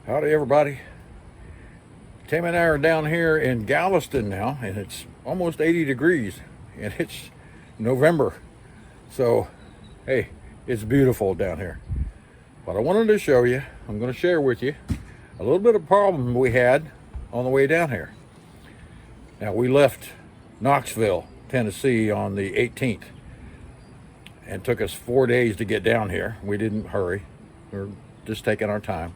Howdy everybody. Tammy and I are down here in Galveston now, and it's almost 80 degrees, and it's November. So, hey, it's beautiful down here. But I wanted to show you, I'm going to share with you a little bit of problem we had on the way down here. Now, we left Knoxville, Tennessee on the 18th, and took us 4 days to get down here. We didn't hurry. We were just taking our time.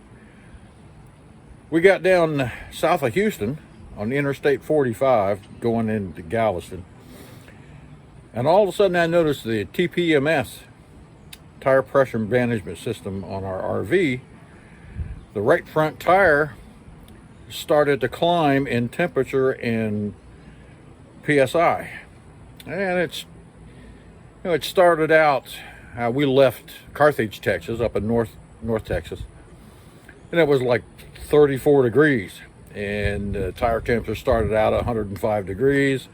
We got down south of Houston on Interstate 45 going into Galveston, and all of a sudden I noticed the TPMS, tire pressure management system, on our RV. The right front tire started to climb in temperature and PSI, and it started out. We left Carthage, Texas, up in North Texas, and it was like 34 degrees, and the tire temperature started out at 105 degrees,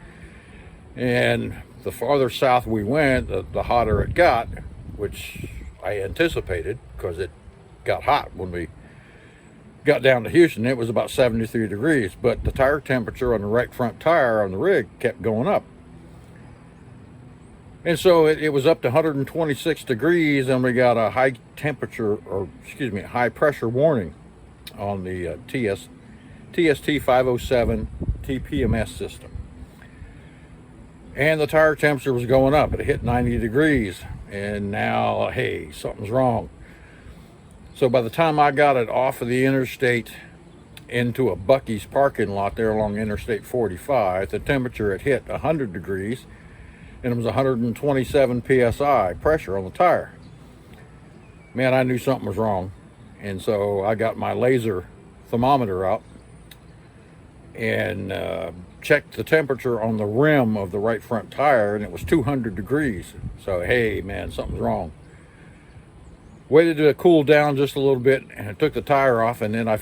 and the farther south we went, the hotter it got, which I anticipated because it got hot when we got down to Houston. It was about 73 degrees, but the tire temperature on the right front tire on the rig kept going up. And so it was up to 126 degrees, and we got a high pressure warning on the TST 507 TPMS system. And the tire temperature was going up. It hit 90 degrees, and now, hey, something's wrong. So by the time I got it off of the interstate into a Buc-ee's parking lot there along Interstate 45, the temperature had hit 100 degrees, and it was 127 PSI pressure on the tire. Man, I knew something was wrong. And so I got my laser thermometer out and checked the temperature on the rim of the right front tire, and it was 200 degrees. So, hey, man, something's wrong. Waited to cool down just a little bit, and I took the tire off, and then I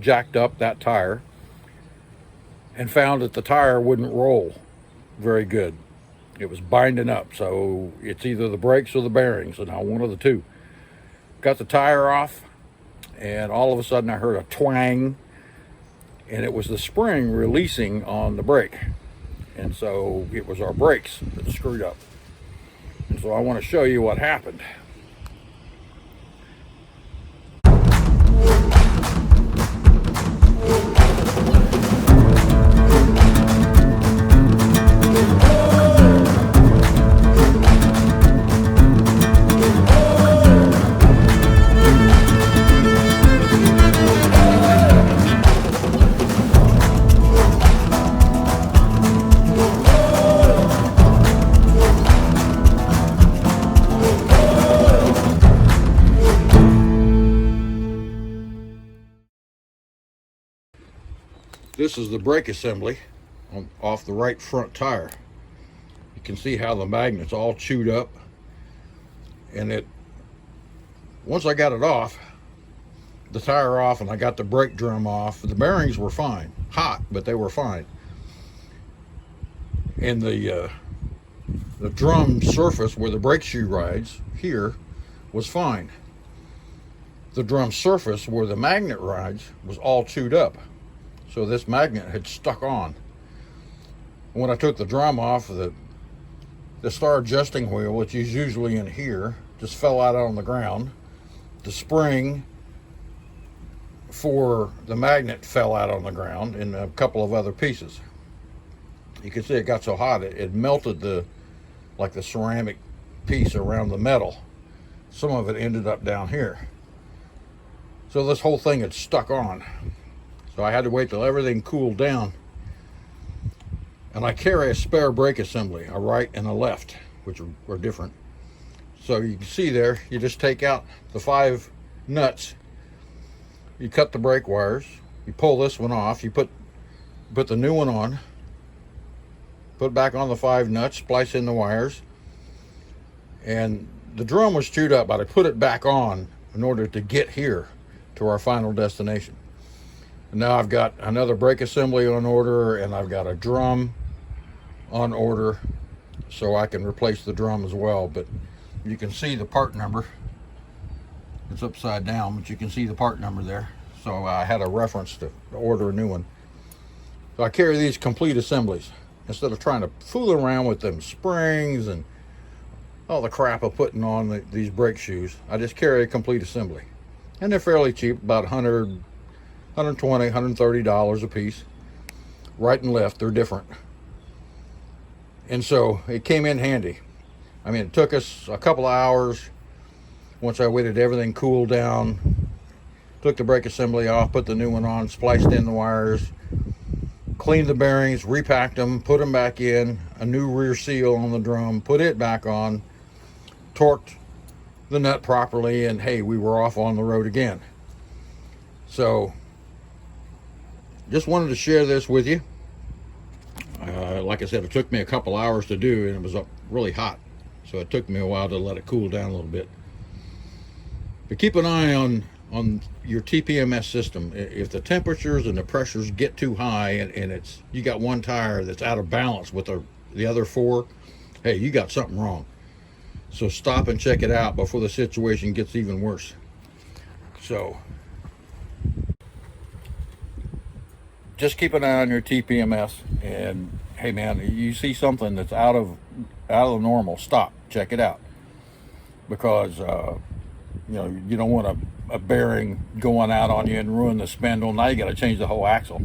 jacked up that tire and found that the tire wouldn't roll very good. It was binding up, so it's either the brakes or the bearings, and now one of the two. Got the tire off, and all of a sudden I heard a twang, and it was the spring releasing on the brake. And so it was our brakes that screwed up. And so I want to show you what happened. This is the brake assembly off the right front tire. You can see how the magnet's all chewed up, and once I got it off, the tire off, and I got the brake drum off, the bearings were fine. Hot, but they were fine. And the drum surface where the brake shoe rides here was fine. The drum surface where the magnet rides was all chewed up. So this magnet had stuck on. When I took the drum off, the star adjusting wheel, which is usually in here, just fell out on the ground. The spring for the magnet fell out on the ground, and a couple of other pieces. You can see it got so hot it melted the ceramic piece around the metal. Some of it ended up down here. So this whole thing had stuck on. So I had to wait till everything cooled down. And I carry a spare brake assembly, a right and a left, which are different. So you can see there, you just take out the 5 nuts, you cut the brake wires, you pull this one off, you put the new one on, put back on the 5 nuts, splice in the wires, and the drum was chewed up, but I put it back on in order to get here to our final destination. Now I've got another brake assembly on order, and I've got a drum on order, so I can replace the drum as well. But you can see the part number It's upside down, but you can see the part number there. So I had a reference to order a new one. So I carry these complete assemblies instead of trying to fool around with them springs and all the crap of putting on these brake shoes. I just carry a complete assembly, and they're fairly cheap, about $120, $130 a piece. Right and left, they're different. And so it came in handy. I mean, it took us a couple of hours. Once I waited everything cool down, took the brake assembly off, put the new one on, spliced in the wires, cleaned the bearings, repacked them, put them back in, a new rear seal on the drum, put it back on, torqued the nut properly, and hey, we were off on the road again. So just wanted to share this with you. Like I said, it took me a couple hours to do, and it was up really hot, so it took me a while to let it cool down a little bit. But keep an eye on your TPMS system. If the temperatures and the pressures get too high, and it's, you got one tire that's out of balance with the other four, hey, you got something wrong. So stop and check it out before the situation gets even worse. So just keep an eye on your TPMS, and hey man, you see something that's out of normal, stop, check it out, because you know, you don't want a bearing going out on you and ruin the spindle. Now you got to change the whole axle.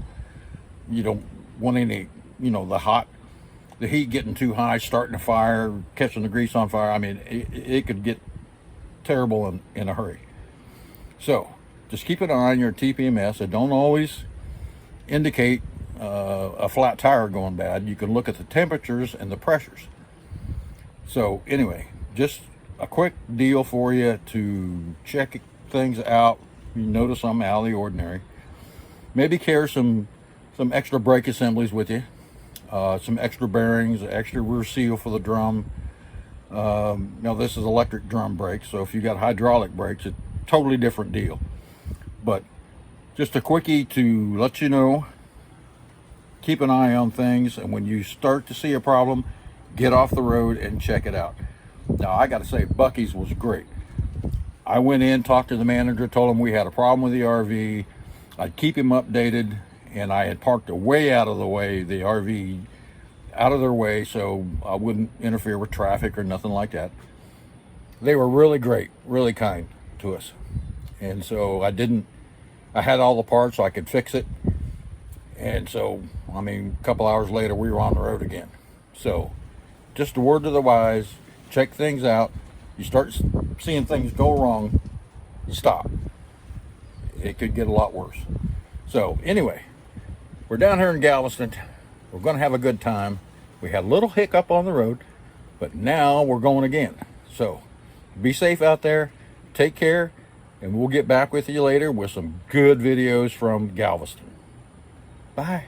You don't want any, you know, the heat getting too high, starting a fire, catching the grease on fire. I mean, it could get terrible in a hurry. So just keep an eye on your TPMS. It don't always indicate a flat tire going bad. You can look at the temperatures and the pressures. So anyway, just a quick deal for you to check things out. You notice I'm out of the ordinary. Maybe carry some extra brake assemblies with you, some extra bearings, extra rear seal for the drum. Now this is electric drum brakes, so if you got hydraulic brakes, it's a totally different deal. But just a quickie to let you know, keep an eye on things, and when you start to see a problem, get off the road and check it out. Now I got to say, Buc-ee's was great. I went in, talked to the manager, told him we had a problem with the RV. I'd keep him updated, and I had parked way out of the way, the RV out of their way, so I wouldn't interfere with traffic or nothing like that. They were really great, really kind to us. And so I had all the parts so I could fix it. And so, I mean, a couple hours later, we were on the road again. So just a word to the wise, check things out. You start seeing things go wrong, you stop. It could get a lot worse. So anyway, we're down here in Galveston. We're going to have a good time. We had a little hiccup on the road, but now we're going again. So be safe out there. Take care, and we'll get back with you later with some good videos from Galveston. Bye.